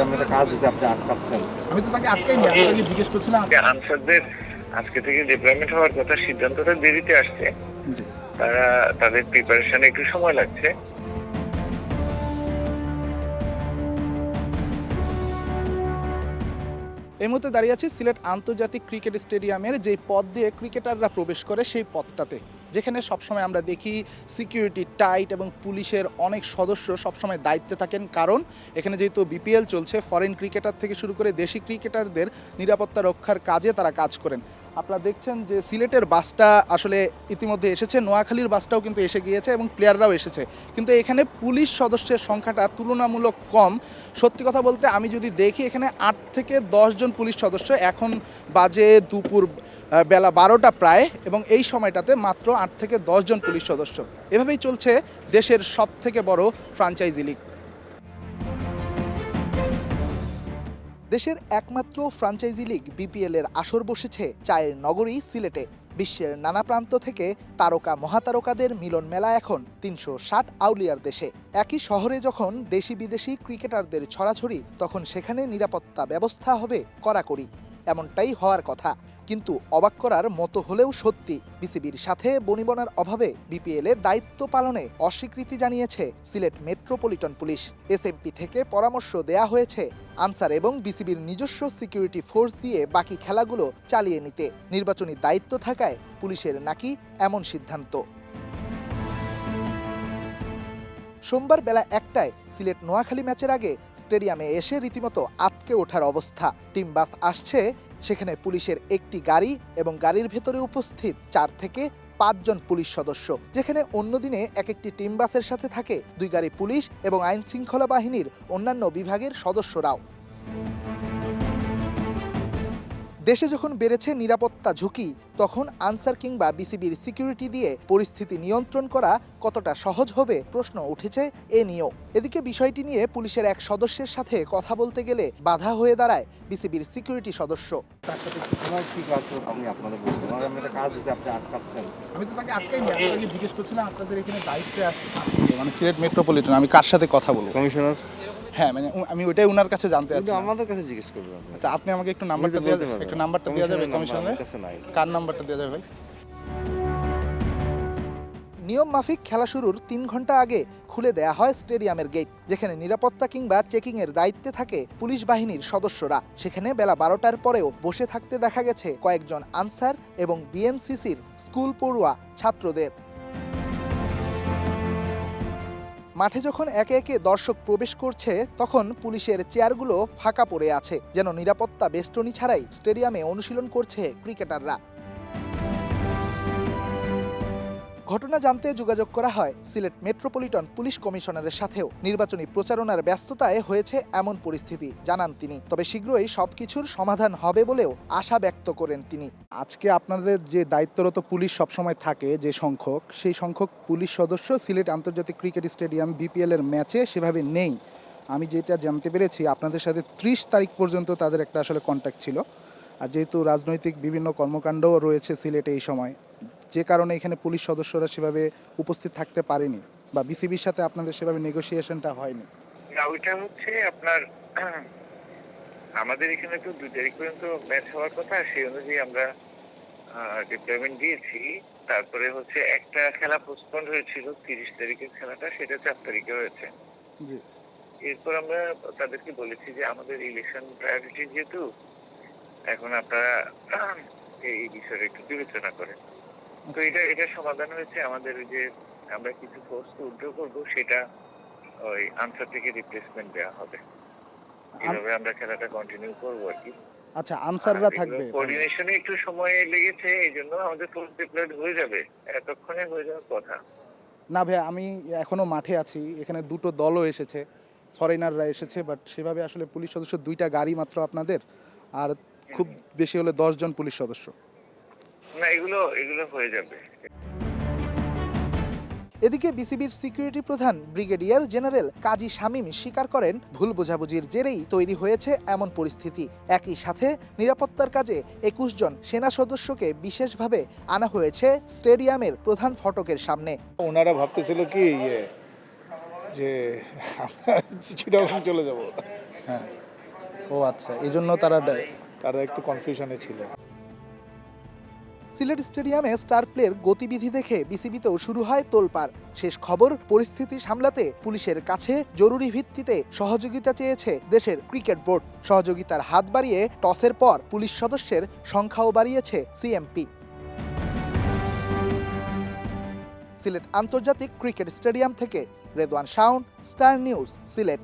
আমি একটা কাজ দিচ্ছি, আপনি আটকাচ্ছেন। আমি তো তাকে আটকাইনি, আপনাকে জিজ্ঞেস করছিলাম। আনসারদের আজকে থেকে ডিপ্লয়মেন্ট হওয়ার কথা, সিদ্ধান্তটা দেরিতে আসছে। জি। তারা তাদের প্রিপারেশনে একটু সময় লাগছে। এই মুহূর্তে দাঁড়িয়ে আছি সিলেট আন্তর্জাতিক ক্রিকেট স্টেডিয়ামের যেই পথ দিয়ে ক্রিকেটাররা প্রবেশ করে সেই পথটাতে, যেখানে সবসময় আমরা দেখি সিকিউরিটি টাইট এবং পুলিশের অনেক সদস্য সবসময় দায়িত্বে থাকেন, কারণ এখানে যেহেতু বিপিএল চলছে, ফরেন ক্রিকেটার থেকে শুরু করে দেশি ক্রিকেটারদের নিরাপত্তা রক্ষার কাজে তারা কাজ করেন। আপনারা দেখছেন যে সিলেটের বাসটা আসলে ইতিমধ্যে এসেছে, নোয়াখালীর বাসটাও কিন্তু এসে গিয়েছে এবং প্লেয়াররাও এসেছে, কিন্তু এখানে পুলিশ সদস্যের সংখ্যাটা তুলনামূলক কম। সত্যি কথা বলতে আমি যদি দেখি এখানে 8 থেকে 10 জন পুলিশ সদস্য, এখন বাজে দুপুর বেলা 12টা প্রায়, এবং এই সময়টাতে মাত্র 8 থেকে 10 জন পুলিশ সদস্য। এভাবেই চলছে দেশের সবথেকে বড় ফ্র্যাঞ্চাইজি লিগ। দেশের একমাত্র ফ্র্যাঞ্চাইজি লিগ বিপিএল এর আসর বসেছে চায়ের নগরী সিলেটে। বিশ্বের নানা প্রান্ত থেকে তারকা মহাতারকাদের মিলন মেলা এখন 360 আউলিয়ার দেশে। একই শহরে যখন দেশি বিদেশি ক্রিকেটারদের ছড়াছড়ি, তখন সেখানে নিরাপত্তা ব্যবস্থা হবে কড়াকড়ি। এমনটাই হওয়ার কথা, কিন্তু অবাক করার মতো হলেও সত্যি, বিসিবির সাথে বনিবনার অভাবে বিপিএল এ দায়িত্ব পালনে অস্বীকৃতি জানিয়েছে সিলেট মেট্রোপলিটন পুলিশ। এসএমপি থেকে পরামর্শ দেয়া হয়েছে আনসার এবং বিসিবির নিজস্ব সিকিউরিটি ফোর্স দিয়ে বাকি খেলাগুলো চালিয়ে নিতে। নির্বাচনী দায়িত্ব থাকায় পুলিশের নাকি এমন সিদ্ধান্ত। সোমবার বেলা 1টায় সিলেট নোয়াখালী ম্যাচের আগে স্টেডিয়ামে এসে রীতিমতো আটকে ওঠার অবস্থা। টিম বাস আসছে, সেখানে পুলিশের একটি গাড়ি এবং গাড়ির ভেতরে উপস্থিত 4 থেকে 5 জন পুলিশ সদস্য, যেখানে অন্যদিনে এক একটি টিম বাসের সাথে থাকে 2 গাড়ি পুলিশ এবং আইন শৃঙ্খলা বাহিনীর অন্যান্য বিভাগের সদস্যরাও। দেশে যখন বেড়েছে নিরাপত্তা ঝুঁকি, তখন আনসার কিংবা বিসিবির সিকিউরিটি দিয়ে পরিস্থিতি নিয়ন্ত্রণ করা কতটা সহজ হবে প্রশ্ন উঠেছে এ নিয়েও। এদিকে বিষয়টি নিয়ে পুলিশের এক সদস্যের সাথে কথা বলতে গেলে বাধা হয়ে দাঁড়ায় বিসিবির সিকিউরিটি সদস্য। আমার কি কাজ আমি আপনাদের বলছি, আমি একটা কাজ দিচ্ছি, আপনি আটকাচ্ছেন। আমি তো তাকে আটকাইনি, আপনাকে জিজ্ঞেস করছিলাম আপনাদের এখানে দায়িত্বে আছে মানে সিলেট মেট্রোপলিটন, আমি কার সাথে কথা বলবো? কমিশনার। হ্যাঁ, মানে আমি ওইটাই ওনার কাছে জানতে কিন্তু চাচ্ছি। আমাদের কাছে জিজ্ঞেস করবেন আপনি। আচ্ছা, আপনি আমাকে একটু নাম্বারটা দেওয়া যাবে? একটু নাম্বারটা দেওয়া যাবে কমিশনারের? কাছে নাই। কার নাম্বারটা দেওয়া যাবে ভাই? নিয়ম মাফিক খেলা শুরুর 3 ঘন্টা আগে খুলে দেয়া হয় স্টেডিয়ামের গেট, যেখানে নিরাপত্তা কিংবা চেকিং এর দায়িত্বে থাকে পুলিশ বাহিনীর সদস্যরা। সেখানে বেলা 12টার পরেও বসে থাকতে দেখা গেছে কয়েকজন আনসার এবং বিএনসিসির স্কুল পড়ুয়া ছাত্রদের। মাঠে যখন একে একে দর্শক প্রবেশ করছে, তখন পুলিশের চেয়ারগুলো ফাঁকা পড়ে আছে, যেন নিরাপত্তা বেষ্টনী ছাড়াই স্টেডিয়ামে অনুশীলন করছে ক্রিকেটাররা। ঘটনা জানতে যোগাযোগ করা হয় সিলেট মেট্রোপলিটন পুলিশ কমিশনারের সাথেও। নির্বাচনী প্রচারণার ব্যস্ততায় হয়েছে এমন পরিস্থিতি জানান তিনি, তবে শীঘ্রই সবকিছুর সমাধান হবে বলেও আশা ব্যক্ত করেন তিনি। আজকে আপনাদের যে দায়িত্বরত পুলিশ সবসময় থাকে, যে সংখ্যক, সেই সংখ্যক পুলিশ সদস্য সিলেট আন্তর্জাতিক ক্রিকেট স্টেডিয়াম বিপিএল এর ম্যাচে সেভাবে নেই। আমি যেটা জানতে পেরেছি, আপনাদের সাথে 30 তারিখ পর্যন্ত তাদের একটা আসলে কন্ট্যাক্ট ছিল। আর যেহেতু রাজনৈতিক বিভিন্ন কর্মকাণ্ডও রয়েছে সিলেটে এই সময়, যে কারণে এখানে পুলিশ সদস্যরা সেভাবে উপস্থিত থাকতে পারেনি, বা বিসিবির সাথে আপনাদের সেভাবে নেগোসিয়েশনটা হয়নি। ওইটা হচ্ছে আপনার আমাদের এখানে তো 2 তারিখ পর্যন্ত ম্যাচ হওয়ার কথা, সেই অনুযায়ী আমরা ডিপ্লয়মেন্ট দিয়েছি। তারপরে হচ্ছে একটা খেলা পোস্টপন্ড হয়েছিল, 30 তারিখের খেলাটা, সেটা 4 তারিখে হয়েছে। জি। এরপর আমরা তাদেরকে বলেছি যে আমাদের ইলেকশন প্রায়োরিটি যেহেতু, এখন আপনারা এই বিষয়টা একটু বিবেচনা করেন। তো এটা সমাধান হয়েছে। আমাদের ওই যে আমরা কিছু ফোর্সকে উইথড্র করবো, সেটা ওই আনসার থেকে রিপ্লেসমেন্ট দেওয়া হবে। এইভাবে আমরা খেলাটা কন্টিনিউ করবো আর কি। আচ্ছা, আনসাররা থাকবে? কোঅর্ডিনেশনে একটু সময় লেগেছে, এই জন্য আমাদের ফোর্স ডিপ্লয়েড হয়ে যাবে, এতক্ষণে হয়ে যাওয়ার কথা। না ভাই, আমি এখনো মাঠে আছি, এখানে 2টো দলও এসেছে, ফরেনাররা এসেছে, বাট সেভাবে আসলে পুলিশ সদস্য 2টা গাড়ি মাত্র আপনাদের, আর খুব বেশি হলে 10 জন পুলিশ সদস্য। না, এগুলো হয়ে যাবে। এদিকে বিসিবির সিকিউরিটি প্রধান ব্রিগেডিয়ার জেনারেল কাজী শামীম স্বীকার করেন, ভুল বোঝাবুঝির জেরেই তৈরি হয়েছে এমন পরিস্থিতি। একই সাথে নিরাপত্তার কাজে 21 জন সেনা সদস্যকে বিশেষভাবে আনা হয়েছে স্টেডিয়ামের প্রধান ফটকের সামনে। ওনারা ভাবতেছিল কি যে আমরা চিটাগং চলে যাব। হ্যাঁ, ও আচ্ছা, এই জন্য তারা তারা একটু কনফিউশনে ছিল। সিলেট স্টেডিয়ামে স্টার প্লের গতিবিধি দেখে বিসিবিতেও শুরু হয় তোলপাড়। শেষ খবর, পরিস্থিতি সামলাতে পুলিশের কাছে জরুরি ভিত্তিতে সহযোগিতা চেয়েছে দেশের ক্রিকেট বোর্ড। সহযোগিতার হাত বাড়িয়ে টসের পর পুলিশ সদস্যের সংখ্যাও বাড়িয়েছে সিএমপি। সিলেট আন্তর্জাতিক ক্রিকেট স্টেডিয়াম থেকে রেদওয়ান শাওন, স্টার নিউজ, সিলেট।